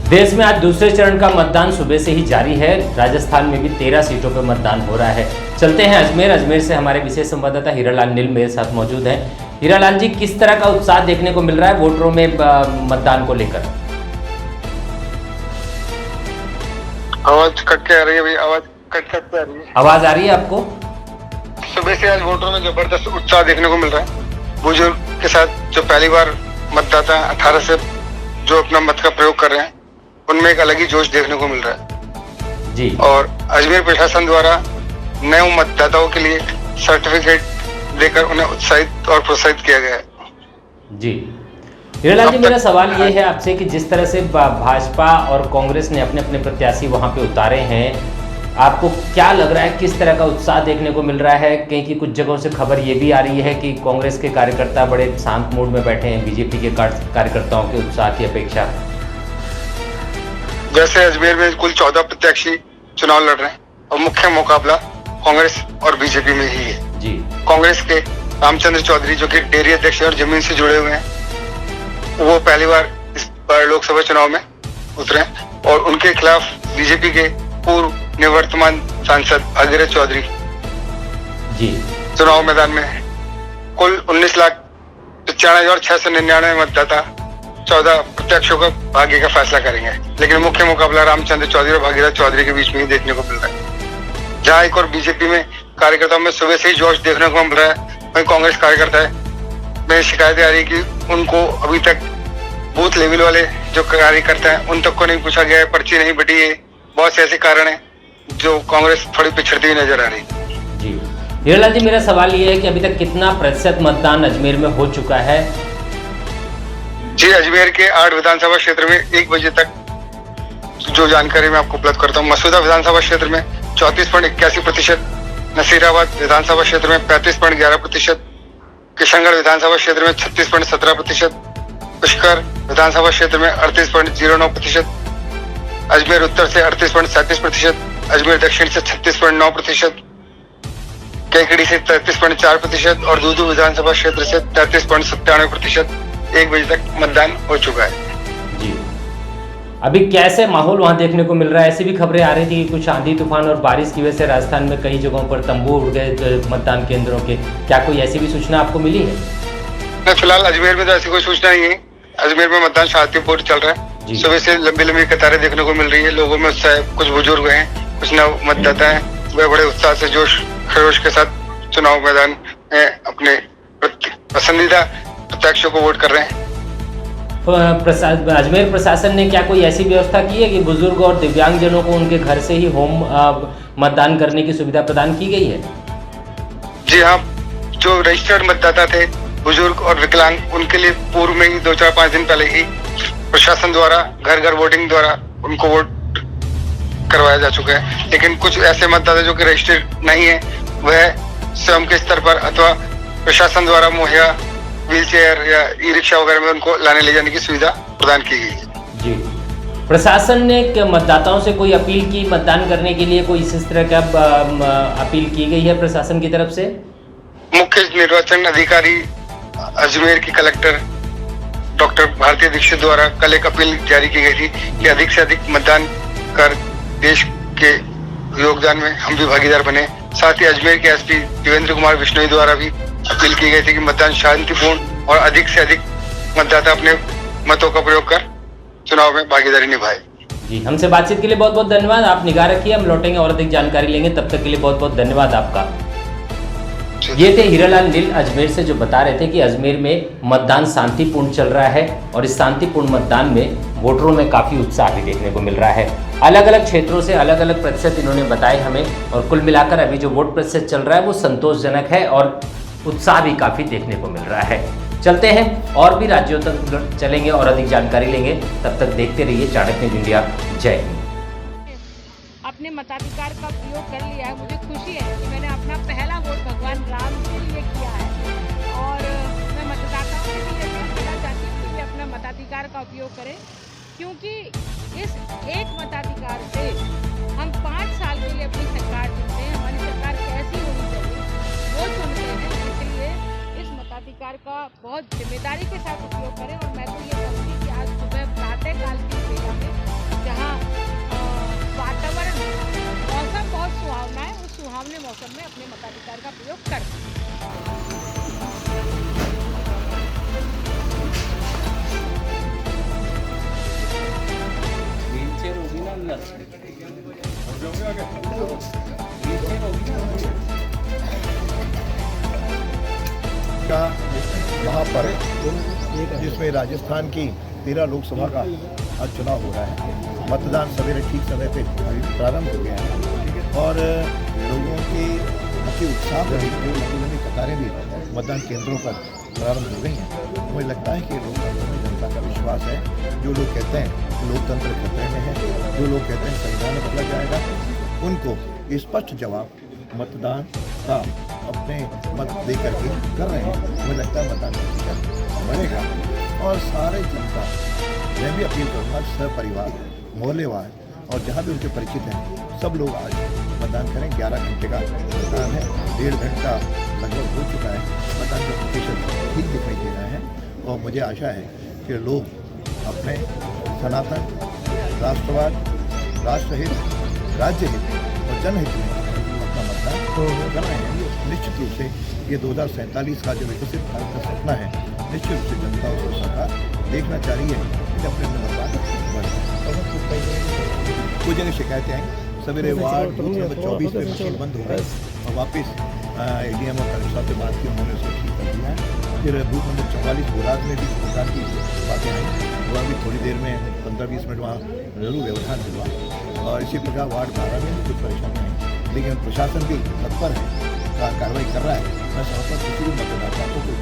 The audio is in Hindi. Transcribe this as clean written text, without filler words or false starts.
देश में आज दूसरे चरण का मतदान सुबह से ही जारी है। राजस्थान में भी 13 सीटों पर मतदान हो रहा है। चलते हैं अजमेर से हमारे विशेष संवाददाता हीरालाल नील मेरे साथ मौजूद हैं। हीरालाल जी, किस तरह का उत्साह देखने को मिल रहा है वोटरों में मतदान को लेकर? आवाज कट के आ रही है भाई, आवाज कट आ रही है। आवाज आ रही है आपको? सुबह से आज वोटरों में जबरदस्त उत्साह देखने को मिल रहा है। बुजुर्ग के साथ जो पहली बार मतदाता 18 से जो अपना मत का प्रयोग कर रहे हैं, उनमें एक अलग ही जोश देखने को मिल रहा है जी। और अजमेर प्रशासन द्वारा नए मतदाताओं के लिए सर्टिफिकेट देकर उन्हें उत्साहित और प्रोत्साहित किया गया है जी। हीरालाल जी, मेरा सवाल ये है आपसे कि जिस तरह से भाजपा और कांग्रेस ने अपने अपने प्रत्याशी वहां पे उतारे हैं, आपको क्या लग रहा है किस तरह का उत्साह देखने को मिल रहा है? कहीं की कुछ जगहों से खबर ये भी आ रही है कि कांग्रेस के कार्यकर्ता बड़े शांत मूड में बैठे हैं बीजेपी के कार्यकर्ताओं के उत्साह की अपेक्षा। जैसे अजमेर में कुल 14 प्रत्याशी चुनाव लड़ रहे हैं और मुख्य मुकाबला कांग्रेस और बीजेपी में ही है जी। कांग्रेस के रामचंद्र चौधरी, जो कि डेयरी अध्यक्ष और जमीन से जुड़े हुए हैं, वो पहली बार इस बार लोकसभा चुनाव में उतरे और उनके खिलाफ बीजेपी के पूर्व निवर्तमान सांसद भागीरथ चौधरी जी चुनाव मैदान में है। कुल 19,95,699 मतदाता 14 प्रत्याशियों का भाग्य का फैसला करेंगे, लेकिन मुख्य मुकाबला रामचंद्र चौधरी और भागीरथ चौधरी के बीच में ही देखने को मिल रहा है। जहां एक और बीजेपी में कार्यकर्ताओं में सुबह से ही जोश देखने को मिल रहा है, वहीं कांग्रेस कार्यकर्ता में शिकायतें आ रही कि उनको अभी तक बूथ लेवल वाले जो कार्यकर्ता हैं उन तक को नहीं पूछा गया है, पर्ची नहीं बटी है। बहुत से ऐसे कारण है जो कांग्रेस थोड़ी पिछड़ती हुई नजर आ रही है जी। हीरालाल जी, मेरा सवाल ये है कि अभी तक कितना प्रतिशत मतदान अजमेर में हो चुका है? जी, अजमेर के 8 विधानसभा क्षेत्र में 1 बजे तक जो जानकारी मैं आपको उपलब्ध करता हूँ, मसूदा विधानसभा क्षेत्र में 34.81%, नसीराबाद विधानसभा क्षेत्र में 35.11%, किशनगढ़ विधानसभा क्षेत्र में 36.17%, पुष्कर विधानसभा क्षेत्र में 38.09%, अजमेर उत्तर से 38.37%, अजमेर दक्षिण से 36.9%, केकड़ी से 33.4% और दूदू विधानसभा क्षेत्र से 33.97%। 1 बजे तक मतदान हो चुका है जी। अभी कैसे माहौल वहां देखने को मिल रहा है? ऐसी भी खबरें आ रही थी कि कुछ आंधी तूफान और बारिश की वजह से राजस्थान में कई जगहों पर तंबू उड़ गए मतदान केंद्रों के। क्या कोई ऐसी भी सूचना आपको मिली है? नहीं, फिलहाल अजमेर में तो ऐसी कोई सूचना नहीं है। अजमेर में मतदान शांतिपूर्ण चल रहा है। सुबह से लंबी लंबी कतारें देखने को मिल रही है। लोगों में उत्साह, कुछ बुजुर्ग हैं, कुछ नव मतदाता हैं, वे बड़े उत्साह से जोश खरोश के साथ चुनाव मैदान में अपने पसंदीदा प्रत्याशियों को वोट कर रहे हैं। अजमेर प्रशासन ने क्या कोई ऐसी व्यवस्था की है कि बुजुर्ग और दिव्यांगजनों को उनके घर से ही होम मतदान करने की सुविधा प्रदान की गई है? जी हाँ, जो रजिस्टर्ड मतदाता थे, बुजुर्ग और विकलांग, उनके लिए पूर्व में ही 2-4-5 दिन पहले ही प्रशासन द्वारा घर घर वोटिंग द्वारा उनको वोट करवाया जा चुका है। लेकिन कुछ ऐसे मतदाता जो कि रजिस्टर्ड नहीं है, वह स्वयं के स्तर पर अथवा प्रशासन द्वारा मुहैया व्हीलचेयर या ई रिक्शा वगैरह में उनको लाने ले जाने की सुविधा प्रदान की गई है जी। प्रशासन ने मतदाताओं से कोई अपील की मतदान करने के लिए? कोई इस तरह का अपील की गई है प्रशासन की तरफ से? मुख्य निर्वाचन अधिकारी अजमेर की कलेक्टर डॉक्टर भारती दीक्षित द्वारा कल एक अपील जारी की गई थी कि अधिक से अधिक मतदान कर देश के योगदान में हम भी भागीदार बने। साथ ही अजमेर के एसपी देवेंद्र कुमार बिश्नोई द्वारा भी अपील की गई थी कि मतदान शांतिपूर्ण और अधिक से अधिक मतदाता अपने मतों का प्रयोग कर चुनाव में भागीदारी निभाए। जी, हमसे बातचीत के लिए बहुत बहुत धन्यवाद। आप निगाह रखिए, हम लौटेंगे और अधिक जानकारी लेंगे। तब तक के लिए बहुत बहुत धन्यवाद आपका। ये थे हीरालाल नील अजमेर से, जो बता रहे थे कि अजमेर में मतदान शांतिपूर्ण चल रहा है और इस शांतिपूर्ण मतदान में वोटरों में काफ़ी उत्साह भी देखने को मिल रहा है। अलग अलग क्षेत्रों से अलग अलग प्रतिशत इन्होंने बताए हमें, और कुल मिलाकर अभी जो वोट प्रतिशत चल रहा है वो संतोषजनक है और उत्साह भी काफ़ी देखने को मिल रहा है। चलते हैं और भी राज्यों तक चलेंगे और अधिक जानकारी लेंगे। तब तक देखते रहिए चाणक्य न्यूज़ इंडिया। जय हिंद। अपने मताधिकार का प्रयोग कर लिया है। मुझे खुशी है कि मैंने अपना पहला वोट भगवान राम के लिए किया है और मैं मतदाताओं से भी ये कहना चाहती हूँ कि वे अपना मताधिकार का उपयोग करें, क्योंकि इस एक मताधिकार से हम 5 साल के लिए अपनी सरकार चुनते हैं। हमारी सरकार कैसी होनी चाहिए वो चुनते हैं, इसलिए इस मताधिकार मताधिकार का बहुत जिम्मेदारी के साथ उपयोग करें। और मैं तो ये कहूँगी कि आज सुबह प्रातःकाल की बेला में जहाँ वातावरण मौसम बहुत सुहावना है, उस सुहावने मौसम में अपने मताधिकार का प्रयोग करें। का महापर्व जिसमें राजस्थान की 13 लोकसभा का आज चुनाव हो रहा है। मतदान सवेरे ठीक समय पे प्रारंभ हो गया है और लोगों की काफ़ी उत्साह रही, लंबी लंबी कतारें भी मतदान केंद्रों पर प्रारंभ हो गई हैं। मुझे लगता है कि लोकतंत्र में जनता का विश्वास है। जो लोग कहते हैं कि लोकतंत्र खतरे में है, जो लोग कहते हैं संविधान बदला जाएगा, उनको स्पष्ट जवाब मतदान का अपने मत दे करके कर रहे हैं। मुझे लगता है मतदान प्रतिशत बढ़ेगा और सारे जनता, मैं भी अपील करूँगा सपरिवार मोहल्लेवार और जहाँ भी उनके परिचित हैं सब लोग आज मतदान करें। 11 घंटे का मतदान है, 1.5 घंटा लगभग हो चुका है। मतदान का प्रतिशत ठीक दिखाई दे रहा है और मुझे आशा है कि लोग अपने सनातन राष्ट्रवाद, राष्ट्रहित, राज्यहित और जनहित में अपना मतदान कर रहे हैं। निश्चित रूप से ये 2047 का जो विकसित भारत का सपना है, निश्चित रूप से जनता और सरकार देखना चाह रही है कि अपने मतदान कुछ जगह शिकायतें आई। सवेरे वार्ड बूथ नंबर 24 में मशीन बंद हो गई और वापस ADM और कलेक्टर से बात की, उन्होंने उसको ठीक कर दिया है। फिर बूथ नंबर 44 बोराज में भी सरकार की बातें आई, वहाँ भी थोड़ी देर में 15-20 मिनट वहाँ जरूर व्यवधान हुआ और इसी प्रकार वार्ड 12 में भी कुछ परेशानी आई, लेकिन प्रशासन भी तत्पर है, कार्रवाई कर रहा है। मैं समझता हूँ किसी भी मतदाता को कोई